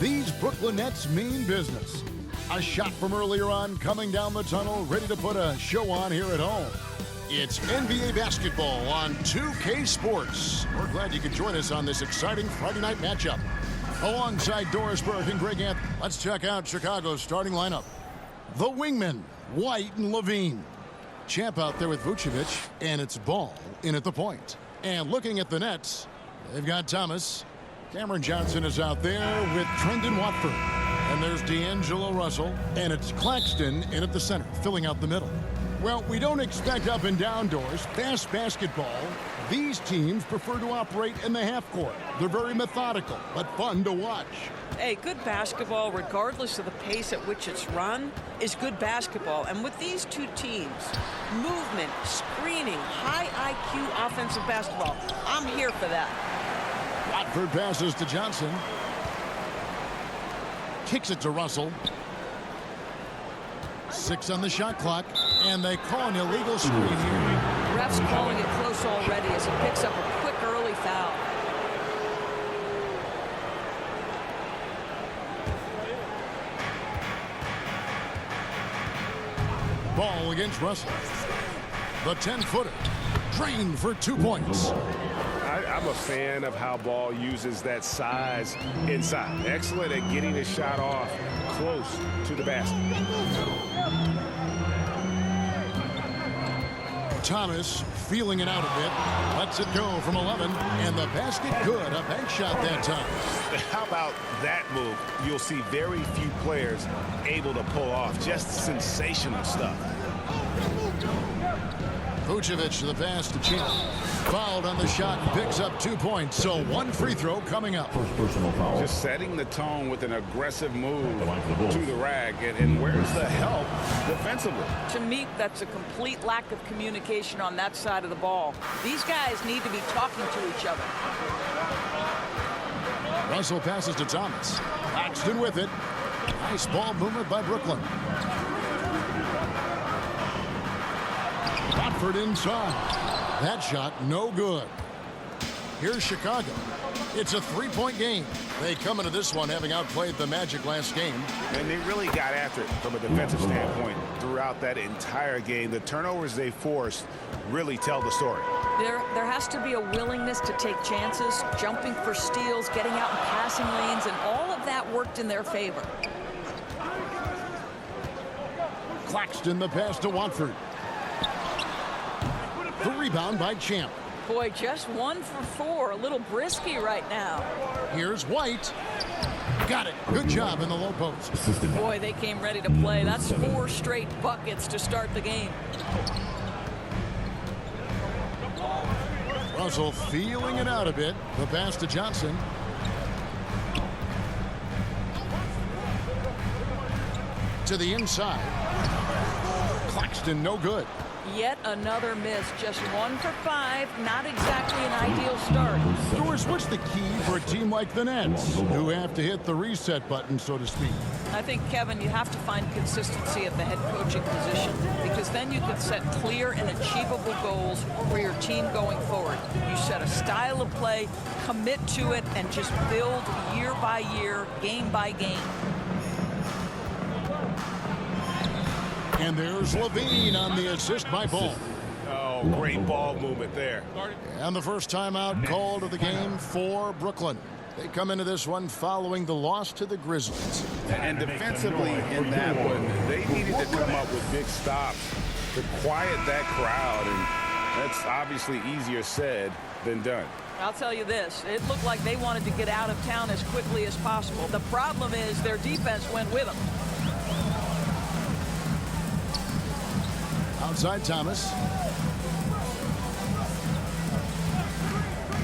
These Brooklyn Nets mean business. A shot from earlier on, coming down the tunnel, ready to put a show on here at home. It's NBA basketball on 2K Sports. We're glad you could join us on this exciting Friday night matchup. Alongside Doris Burke and Greg Anthony, let's check out Chicago's starting lineup. The wingmen, White and Levine. Champ out there with Vucevic, and it's Ball in at the point. And looking at the Nets, they've got Thomas. Cameron Johnson is out there with Trendon Watford. And there's D'Angelo Russell, and it's Claxton in at the center, filling out the middle. Well, we don't expect up and down doors, fast basketball. These teams prefer to operate in the half court. They're very methodical, but fun to watch. Hey, good basketball, regardless of the pace at which it's run, is good basketball. And with these two teams, movement, screening, high IQ offensive basketball, I'm here for that. Watford passes to Johnson. Kicks it to Russell. 6 on the shot clock, and they call an illegal screen here. Ref's calling it close already as he picks up a quick early foul. Ball against Russell. The 10-footer drained for 2 points. I'm a fan of how Ball uses that size inside. Excellent at getting his shot off close to the basket. Thomas feeling it out a bit. Lets it go from 11. And the basket good. A bank shot that time. How about that move? You'll see very few players able to pull off. Just sensational stuff. Vucevic, the pass to Champ. Fouled on the shot, picks up 2 points. So 1 free throw coming up. First personal foul. Just setting the tone with an aggressive move to the rack. And where's the help defensively? To me, that's a complete lack of communication on that side of the ball. These guys need to be talking to each other. Russell passes to Thomas. Claxton with it. Nice ball movement by Brooklyn. Watford inside. That shot no good. Here's Chicago. It's a 3-point game. They come into this one having outplayed the Magic last game. And they really got after it from a defensive standpoint throughout that entire game. The turnovers they forced really tell the story. There has to be a willingness to take chances, jumping for steals, getting out in passing lanes, and all of that worked in their favor. Claxton the pass to Watford. The rebound by Champ. Boy, just 1 for 4. A little brisky right now. Here's White. Got it. Good job in the low post. Boy, they came ready to play. That's 4 straight buckets to start the game. Russell feeling it out a bit. The pass to Johnson. To the inside. Claxton no good. Yet another miss. Just 1 for 5. Not exactly an ideal start. Doris, what's the key for a team like the Nets, who have to hit the reset button, so to speak? I think, Kevin, you have to find consistency at the head coaching position, because then you can set clear and achievable goals for your team going forward. You set a style of play, commit to it, and just build year by year, game by game. And there's Levine on the assist by Ball. Oh, great ball movement there. And the first timeout called of the game for Brooklyn. They come into this one following the loss to the Grizzlies. And defensively in that one, they needed to come up with big stops to quiet that crowd. And that's obviously easier said than done. I'll tell you this, it looked like they wanted to get out of town as quickly as possible. The problem is their defense went with them. Outside Thomas.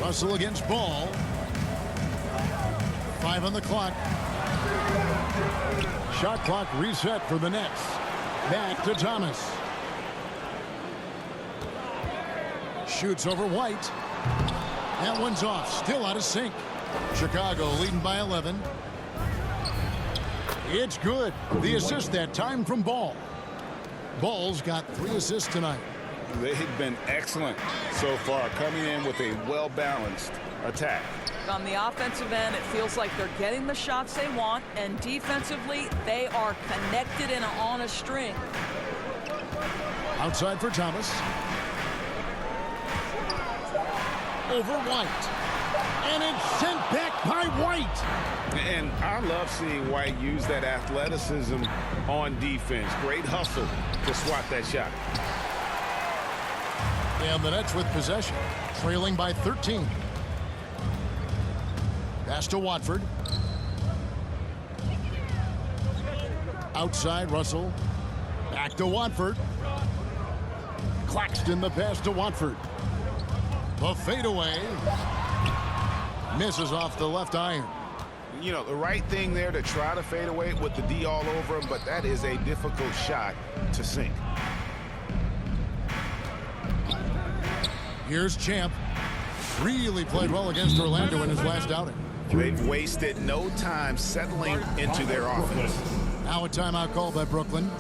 Russell against Ball. 5 on the clock. Shot clock reset for the Nets. Back to Thomas. Shoots over White. That one's off. Still out of sync. Chicago leading by 11. It's good. The assist that time from Ball. Ball's got 3 assists tonight. They've been excellent so far, coming in with a well-balanced attack. On the offensive end, it feels like they're getting the shots they want, and defensively, they are connected and on a string. Outside for Thomas. Over White. And it's sent back by White. And I love seeing White use that athleticism on defense. Great hustle to swat that shot. And the Nets with possession, trailing by 13. Pass to Watford. Outside, Russell. Back to Watford. Claxton the pass to Watford. The fadeaway. Misses off the left iron. You know, the right thing there to try to fade away with the D all over him, but that is a difficult shot to sink. Here's Champ. Really played well against Orlando in his last outing. They've wasted no time settling into their offense. Now a timeout call by Brooklyn.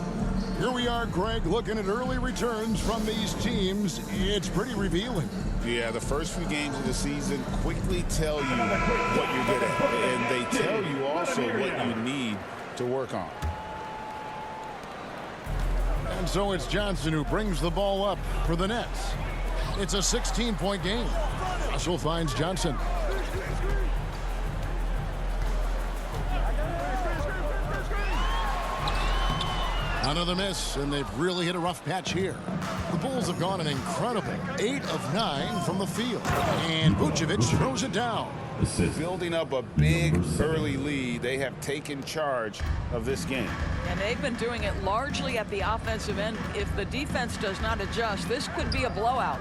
Here we are, Greg, looking at early returns from these teams. It's pretty revealing. Yeah, the first few games of the season quickly tell you what you're good at. And they tell you also what you need to work on. And so it's Johnson who brings the ball up for the Nets. It's a 16-point game. Russell finds Johnson. Another miss, and they've really hit a rough patch here. The Bulls have gone an incredible 8 of 9 from the field. And Vucevic throws it down. Building up a big early lead, they have taken charge of this game. And they've been doing it largely at the offensive end. If the defense does not adjust, this could be a blowout.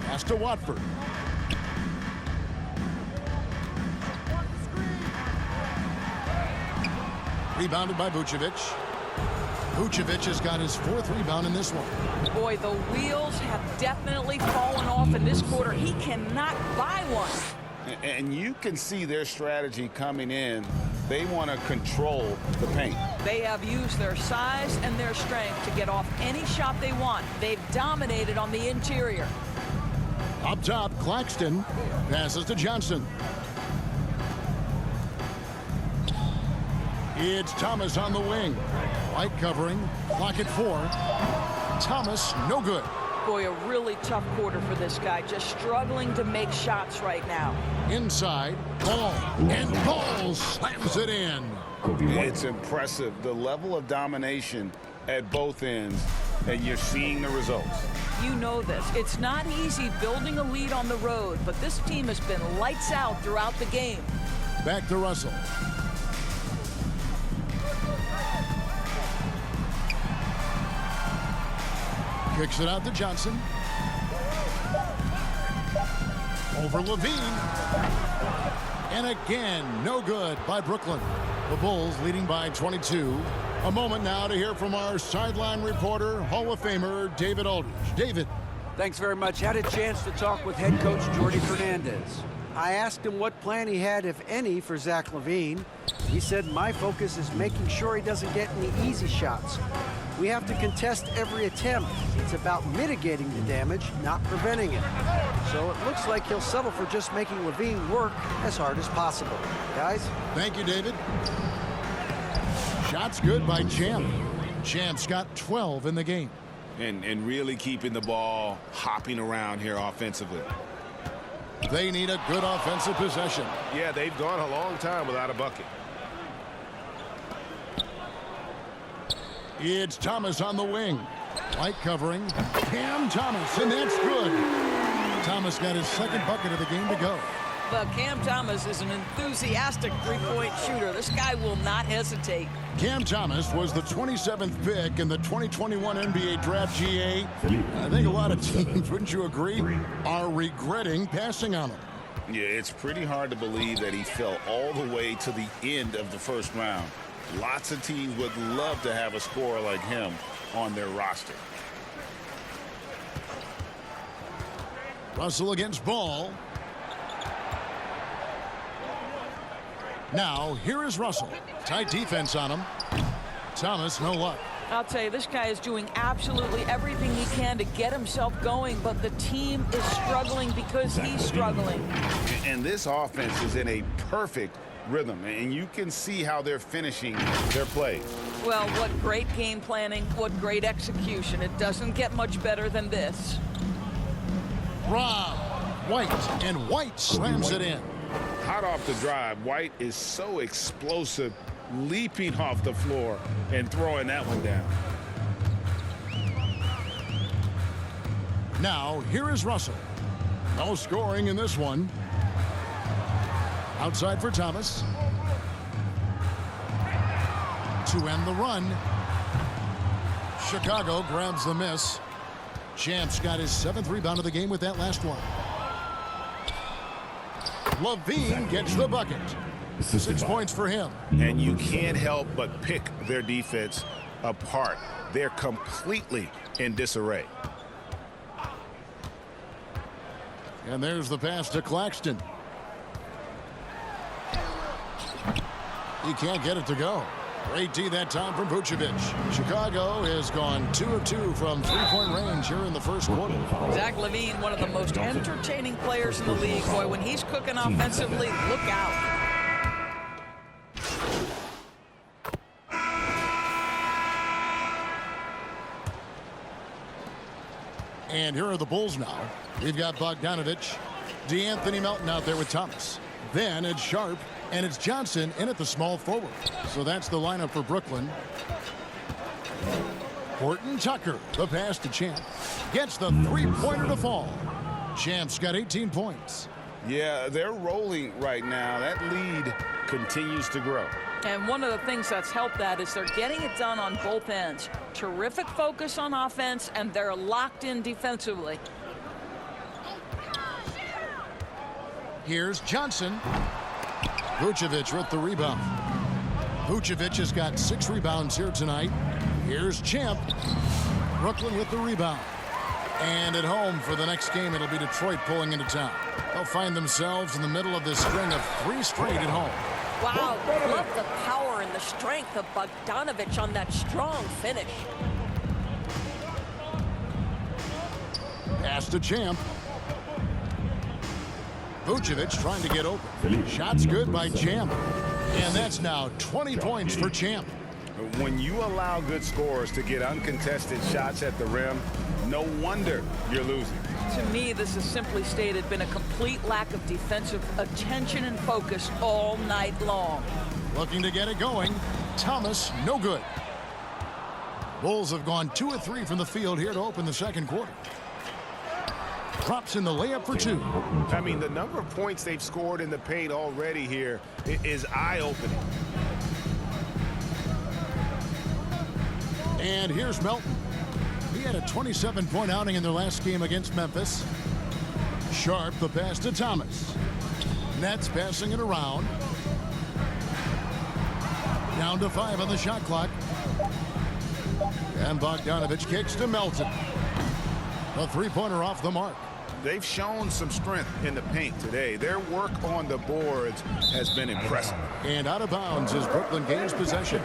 Pass to Watford. Rebounded by Vucevic. Vucevic has got his 4th rebound in this one. Boy, the wheels have definitely fallen off in this quarter. He cannot buy one. And you can see their strategy coming in. They want to control the paint. They have used their size and their strength to get off any shot they want. They've dominated on the interior. Up top, Claxton passes to Johnson. It's Thomas on the wing. White covering. Clock at 4. Thomas, no good. Boy, a really tough quarter for this guy. Just struggling to make shots right now. Inside. Ball. And Ball slams it in. It's impressive. The level of domination at both ends. And you're seeing the results. You know this. It's not easy building a lead on the road, but this team has been lights out throughout the game. Back to Russell. Kicks it out to Johnson. Over Levine. And again, no good by Brooklyn. The Bulls leading by 22. A moment now to hear from our sideline reporter, Hall of Famer David Aldridge. David. Thanks very much. Had a chance to talk with head coach Jordi Fernandez. I asked him what plan he had, if any, for Zach LaVine. He said, my focus is making sure he doesn't get any easy shots. We have to contest every attempt. It's about mitigating the damage, not preventing it. So it looks like he'll settle for just making LaVine work as hard as possible. Guys? Thank you, David. Shots good by Champ. Champ's got 12 in the game. And really keeping the ball hopping around here offensively. They need a good offensive possession. Yeah, they've gone a long time without a bucket. It's Thomas on the wing. White covering. Cam Thomas, and that's good. Thomas got his 2nd bucket of the game to go. But Cam Thomas is an enthusiastic three-point shooter. This guy will not hesitate. Cam Thomas was the 27th pick in the 2021 NBA Draft GA. I think a lot of teams, wouldn't you agree, are regretting passing on him. Yeah, it's pretty hard to believe that he fell all the way to the end of the first round. Lots of teams would love to have a scorer like him on their roster. Russell against Ball. Now, here is Russell. Tight defense on him. Thomas, no luck. I'll tell you, this guy is doing absolutely everything he can to get himself going, but the team is struggling because he's struggling. And this offense is in a perfect rhythm, and you can see how they're finishing their play. Well, what great game planning, what great execution. It doesn't get much better than this. Rob White, and White slams it in. Hot off the drive, White is so explosive, leaping off the floor and throwing that one down. Now, here is Russell. No scoring in this one. Outside for Thomas. To end the run. Chicago grabs the miss. Champ's got his 7th rebound of the game with that last one. Levine gets the bucket. 6 points for him. And you can't help but pick their defense apart. They're completely in disarray. And there's the pass to Claxton. He can't get it to go. Great D that time from Vucevic. Chicago has gone 2 of 2 from three-point range here in the first quarter. Zach LaVine, one of the most entertaining players in the league. Boy, when he's cooking offensively, look out. And here are the Bulls now. We've got Bogdanovich, DeAnthony Melton out there with Thomas. Then it's Sharp, and it's Johnson in at the small forward. So that's the lineup for Brooklyn. Horton Tucker, the pass to Champ. Gets the three-pointer to fall. Champ's got 18 points. Yeah, they're rolling right now. That lead continues to grow. And one of the things that's helped that is they're getting it done on both ends. Terrific focus on offense, and they're locked in defensively. Here's Johnson. Vucevic with the rebound. Vucevic has got 6 rebounds here tonight. Here's Champ. Brooklyn with the rebound. And at home for the next game, it'll be Detroit pulling into town. They'll find themselves in the middle of this string of 3 straight at home. Wow, love the power and the strength of Bogdanovich on that strong finish. Pass to Champ. Vucevic trying to get open. Shots good by Champ. And that's now 20 points for Champ. When you allow good scorers to get uncontested shots at the rim, no wonder you're losing. To me, this is simply stated been a complete lack of defensive attention and focus all night long. Looking to get it going. Thomas, no good. Bulls have gone 2 of 3 from the field here to open the second quarter. Drops in the layup for 2. I mean, the number of points they've scored in the paint already here is eye-opening. And here's Melton. He had a 27-point outing in their last game against Memphis. Sharp, the pass to Thomas. Nets passing it around. Down to 5 on the shot clock. And Bogdanovich kicks to Melton. A three-pointer off the mark. They've shown some strength in the paint today. Their work on the boards has been impressive. And out of bounds as Brooklyn gains possession.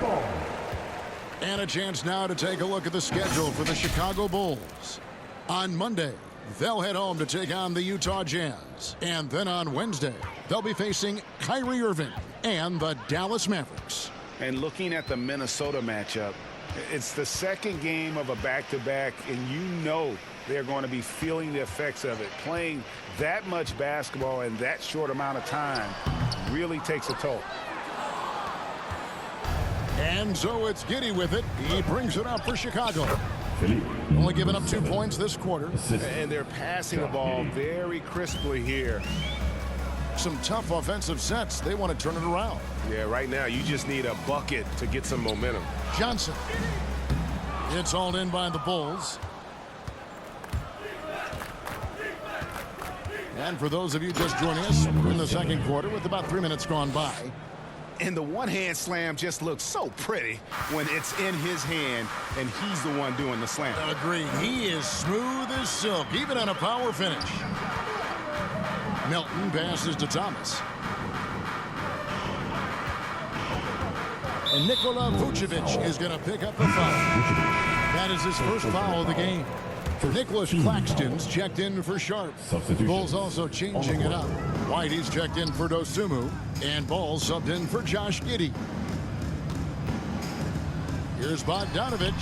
And a chance now to take a look at the schedule for the Chicago Bulls. On Monday, they'll head home to take on the Utah Jazz. And then on Wednesday, they'll be facing Kyrie Irving and the Dallas Mavericks. And looking at the Minnesota matchup, it's the second game of a back-to-back, and you know they're going to be feeling the effects of it. Playing that much basketball in that short amount of time really takes a toll. And so it's Giddey with it. He brings it up for Chicago. Only giving up 2 points this quarter. And they're passing the ball very crisply here. Some tough offensive sets. They want to turn it around. Yeah, right now you just need a bucket to get some momentum. Johnson. It's hauled in by the Bulls. And for those of you just joining us, we're in the second quarter with about 3 minutes gone by. And the one-hand slam just looks so pretty when it's in his hand and he's the one doing the slam. Agreed. He is smooth as silk, even on a power finish. Melton passes to Thomas. And Nikola Vucevic is going to pick up the foul. That is his first foul of the game. Nicholas Claxton's checked in for Sharp. Bulls also changing it up. Whitey's checked in for Dosunmu. And Ball subbed in for Josh Giddey. Here's Bogdanovich.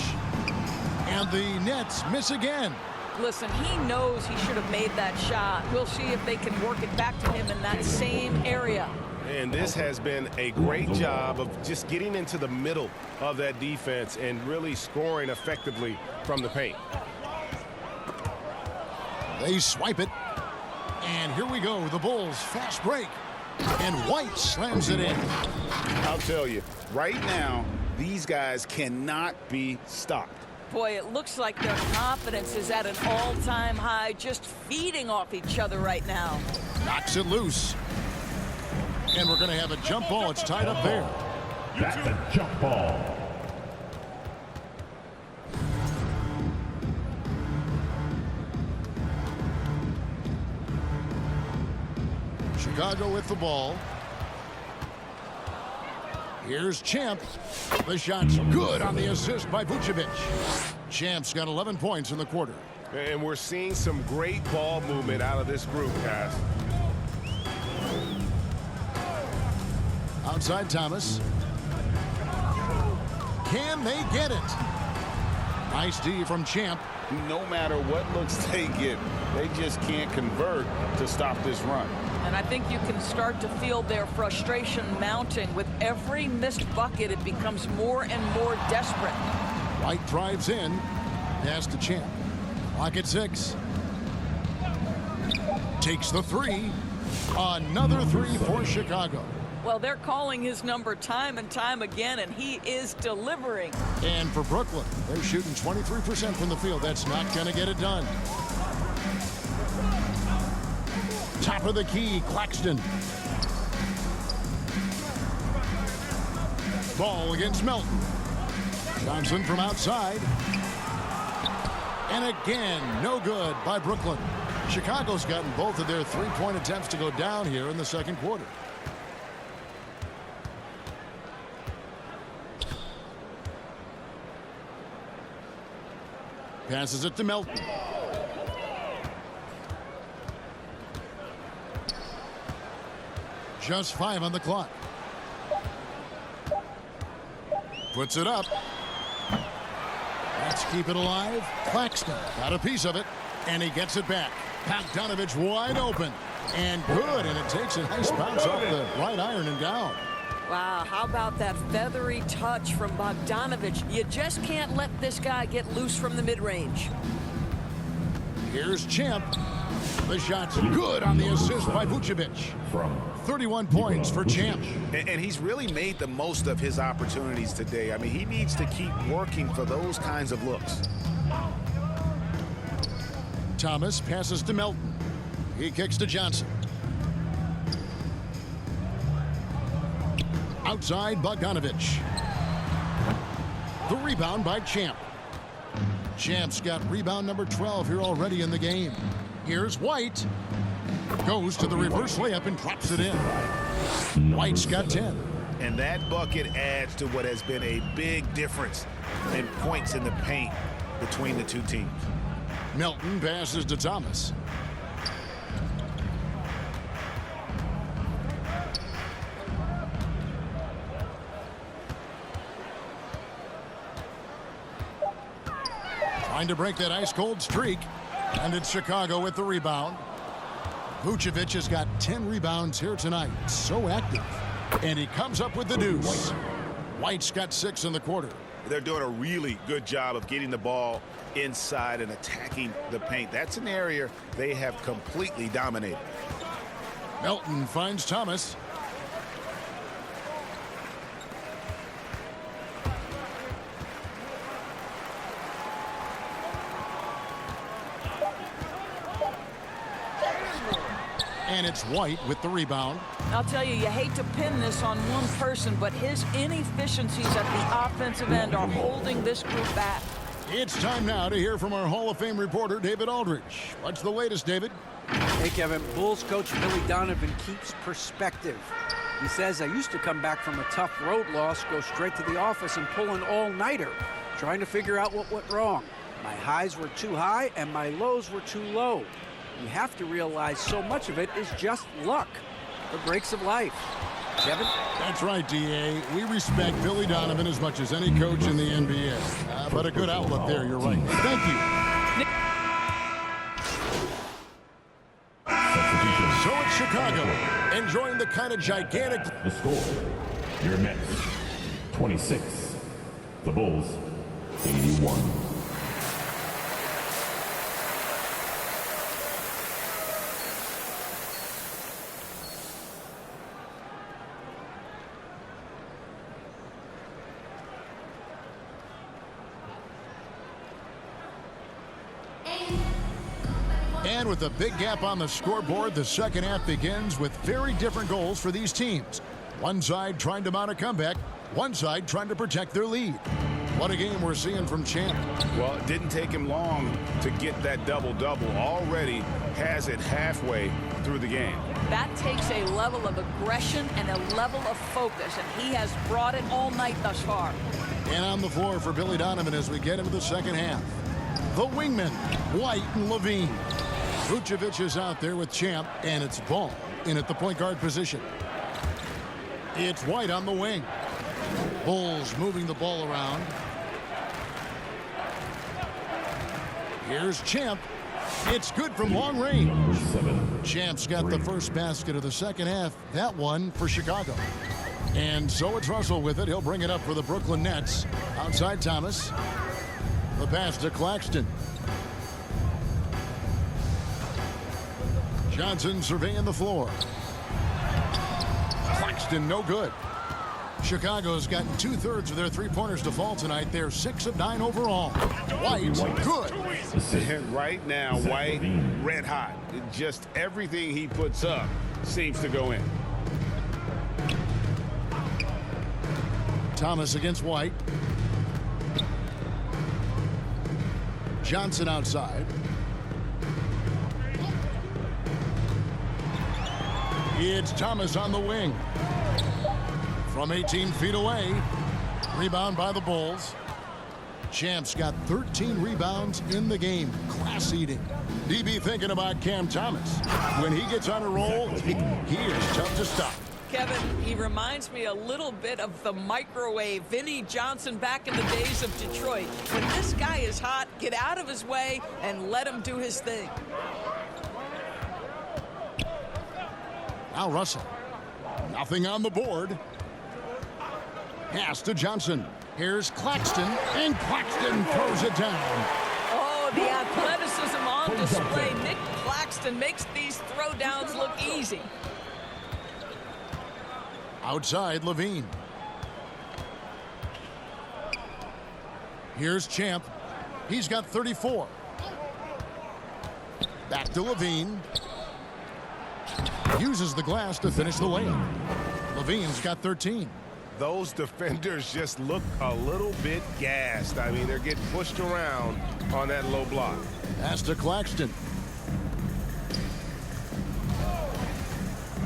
And the Nets miss again. Listen, he knows he should have made that shot. We'll see if they can work it back to him in that same area. And this has been a great job of just getting into the middle of that defense and really scoring effectively from the paint. They swipe it. And here we go. The Bulls fast break. And White slams it in. I'll tell you, right now, these guys cannot be stopped. Boy, it looks like their confidence is at an all-time high, just feeding off each other right now. Knocks it loose. And we're going to have a jump ball. It's tied up there. That's a jump ball. Chicago with the ball. Here's Champ. The shot's good on the assist by Vucevic. Champ's got 11 points in the quarter. And we're seeing some great ball movement out of this group, guys. Outside Thomas. Can they get it? Nice D from Champ. No matter what looks they get, they just can't convert to stop this run. And I think you can start to feel their frustration mounting. With every missed bucket, it becomes more and more desperate. White drives in. Pass to Champ. Clock at 6. Takes the three. Another three for Chicago. Well, they're calling his number time and time again, and he is delivering. And for Brooklyn, they're shooting 23% from the field. That's not going to get it done. Top of the key, Claxton. Ball against Melton. Johnson from outside. And again, no good by Brooklyn. Chicago's gotten both of their three-point attempts to go down here in the second quarter. Passes it to Melton. Just 5 on the clock. Puts it up. Let's keep it alive. Claxton got a piece of it, and he gets it back. Bogdanovich wide open. And good, and it takes a nice bounce off the right iron and down. Wow, how about that feathery touch from Bogdanovich? You just can't let this guy get loose from the mid-range. Here's Champ. The shot's good on the assist by Vucevic. 31 points for Champ. And he's really made the most of his opportunities today. I mean, he needs to keep working for those kinds of looks. Thomas passes to Melton. He kicks to Johnson. Outside Bogdanovich. The rebound by Champ. Champ's got rebound number 12 here already in the game. Here's White. Goes to the reverse layup and drops it in. White's got 10. And that bucket adds to what has been a big difference in points in the paint between the two teams. Melton passes to Thomas. Trying to break that ice-cold streak. And it's Chicago with the rebound. Vucevic has got 10 rebounds here tonight. So active. And he comes up with the deuce. White's got 6 in the quarter. They're doing a really good job of getting the ball inside and attacking the paint. That's an area they have completely dominated. Melton finds Thomas. And it's White with the rebound. I'll tell you, you hate to pin this on one person, but his inefficiencies at the offensive end are holding this group back. It's time now to hear from our Hall of Fame reporter, David Aldridge. What's the latest, David? Hey, Kevin. Bulls coach Billy Donovan keeps perspective. He says, I used to come back from a tough road loss, go straight to the office and pull an all-nighter, trying to figure out what went wrong. My highs were too high and my lows were too low. You have to realize so much of it is just luck. The breaks of life. Kevin? That's right, D.A. We respect Billy Donovan as much as any coach in the NBA. But a good outlet there, you're right. Thank you. So it's Chicago, enjoying the kind of gigantic... The score, your Nets, 26. The Bulls, 81. And with a big gap on the scoreboard, the second half begins with very different goals for these teams. One side trying to mount a comeback, one side trying to protect their lead. What a game we're seeing from Champ. Well, it didn't take him long to get that double-double. Already has it halfway through the game. That takes a level of aggression and a level of focus, and he has brought it all night thus far. And on the floor for Billy Donovan as we get into the second half. The wingmen, White and Levine. Vucevic is out there with Champ, and it's Ball in at the point guard position. It's White on the wing. Bulls moving the ball around. Here's Champ. It's good from long range. Champ's got the first basket of the second half. That one for Chicago. And so it's Russell with it. He'll bring it up for the Brooklyn Nets. Outside Thomas. The pass to Claxton. Johnson surveying the floor. Claxton no good. Chicago's gotten 2/3 of their three-pointers to fall tonight. They're 6 of 9 overall. White, good. And right now, White, red hot. Just everything he puts up seems to go in. Thomas against White. Johnson outside. It's Thomas on the wing. From 18 feet away. Rebound by the Bulls. Champ's got 13 rebounds in the game. Class eating. DB thinking about Cam Thomas. When he gets on a roll, he is tough to stop. Kevin, he reminds me a little bit of the microwave Vinnie Johnson back in the days of Detroit. When this guy is hot, get out of his way and let him do his thing. Now Russell. Nothing on the board. Pass to Johnson. Here's Claxton, and Claxton throws it down. Oh, the athleticism on display. Nick Claxton makes these throwdowns look easy. Outside, Levine. Here's Champ. He's got 34. Back to Levine. Uses the glass to finish the layup. Levine's got 13. Those defenders just look a little bit gassed. I mean, they're getting pushed around on that low block. Pass to Claxton.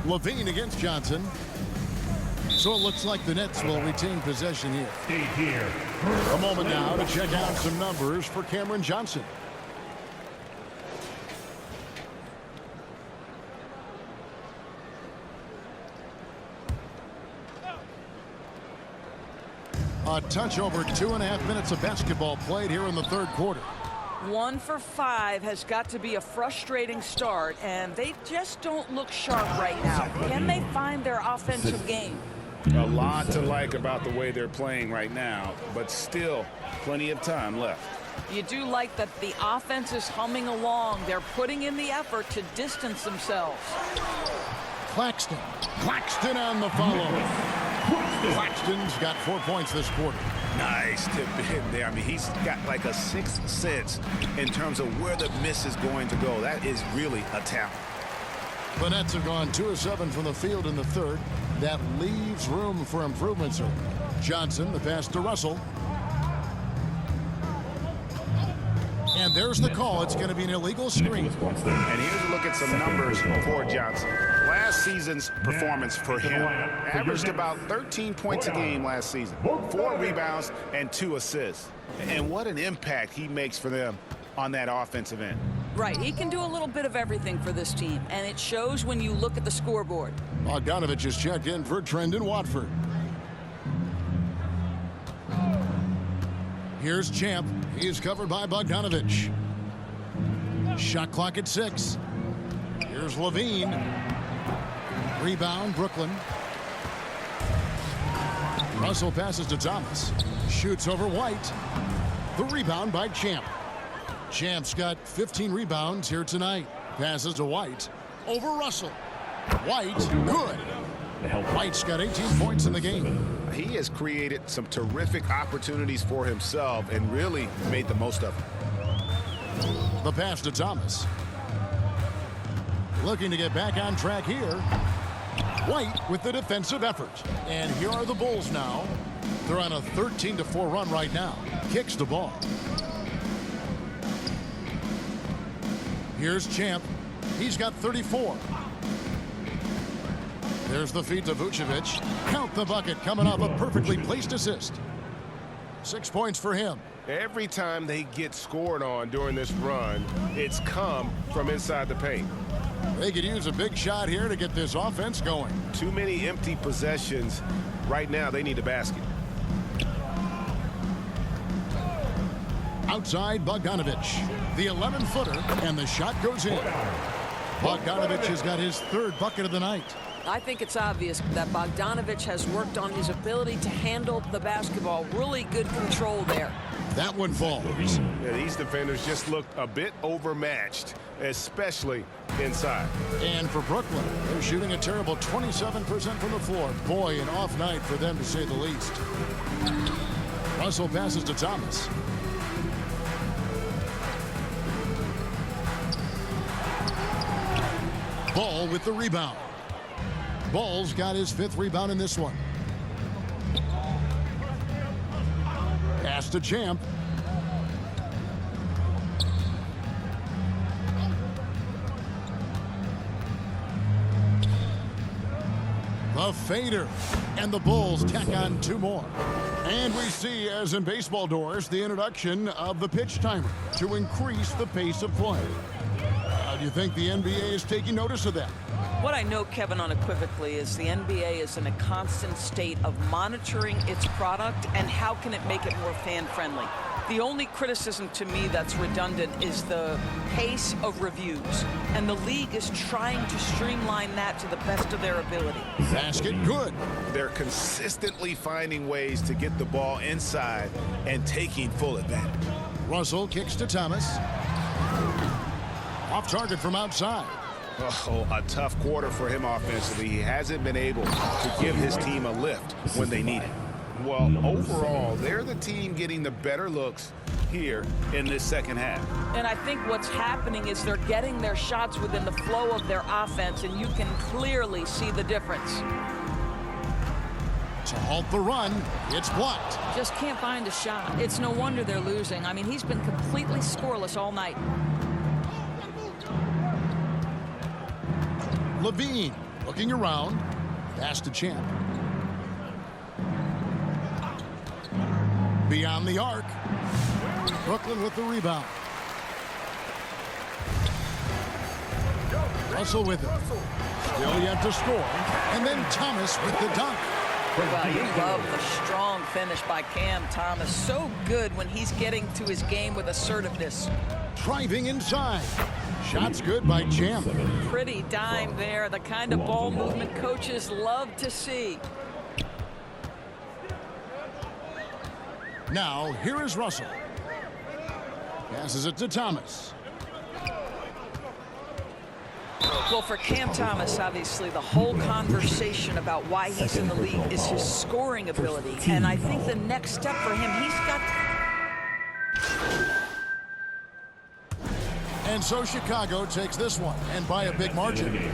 Levine against Johnson. So it looks like the Nets will retain possession here. Stay here. A moment now to check out some numbers for Cameron Johnson. A touch over 2.5 minutes of basketball played here in the third quarter. 1 for 5 has got to be a frustrating start, and they just don't look sharp right now. Can they find their offensive game? A lot to like about the way they're playing right now, but still plenty of time left. You do like that the offense is humming along. They're putting in the effort to distance themselves. Claxton. Claxton on the follow. Claxton's got 4 points this quarter. Nice tip in there. I mean, he's got like a sixth sense in terms of where the miss is going to go. That is really a talent. The Nets have gone 2 of 7 from the field in the third. That leaves room for improvement, sir. Johnson, the pass to Russell. And there's the call. It's going to be an illegal screen. And here's a look at some numbers for Johnson. Last last season's performance for him. Averaged about 13 points a game last season, 4 rebounds and 2 assists. And what an impact he makes for them on that offensive end. Right, he can do a little bit of everything for this team, and it shows when you look at the scoreboard. Bogdanovich is checked in for Trendon Watford. Here's Champ. He is covered by Bogdanovich. Shot clock at 6. Here's Levine. Rebound, Brooklyn. Russell passes to Thomas. Shoots over White. The rebound by Champ. Champ's got 15 rebounds here tonight. Passes to White. Over Russell. White, good. White's got 18 points in the game. He has created some terrific opportunities for himself and really made the most of them. The pass to Thomas. Looking to get back on track here. White with the defensive effort. And here are the Bulls now. They're on a 13-4 run right now. Kicks the ball. Here's Champ. He's got 34. There's the feed to Vucevic. Count the bucket coming off a perfectly placed assist. 6 points for him. Every time they get scored on during this run, it's come from inside the paint. They could use a big shot here to get this offense going. Too many empty possessions. Right now, they need a basket. Outside Bogdanovich. The 11-footer, and the shot goes in. Bogdanovich has got his 3rd bucket of the night. I think it's obvious that Bogdanovich has worked on his ability to handle the basketball. Really good control there. That one falls. Yeah, these defenders just looked a bit overmatched, especially inside. And for Brooklyn, they're shooting a terrible 27% from the floor. Boy, an off night for them to say the least. Russell passes to Thomas. Ball with the rebound. Ball's got his 5th rebound in this one. Pass to Champ. The fader. And the Bulls tack on 2 more. And we see, as in baseball doors, the introduction of the pitch timer to increase the pace of play. Do you think the NBA is taking notice of that? What I know, Kevin, unequivocally is the NBA is in a constant state of monitoring its product and how can it make it more fan-friendly. The only criticism to me that's redundant is the pace of reviews, and the league is trying to streamline that to the best of their ability. Basket good. They're consistently finding ways to get the ball inside and taking full advantage. Russell kicks to Thomas. Off target from outside. Oh, a tough quarter for him offensively. He hasn't been able to give his team a lift when they need it. Well, overall, they're the team getting the better looks here in this second half. And I think what's happening is they're getting their shots within the flow of their offense, and you can clearly see the difference. To halt the run, it's blocked. Just can't find a shot. It's no wonder they're losing. I mean, he's been completely scoreless all night. Levine looking around. Pass to Champ. Beyond the arc. Brooklyn with the rebound. Russell with it. Still yet to score. And then Thomas with the dunk. Well, you love the strong finish by Cam Thomas. So good when he's getting to his game with assertiveness. Driving inside. Shots good by Champ. Pretty dime there. The kind of ball movement coaches love to see. Now, here is Russell. Passes it to Thomas. Well, for Cam Thomas, obviously, the whole conversation about why he's in the league is his scoring ability. And I think the next step for him, he's got... And so Chicago takes this one, and by a big margin.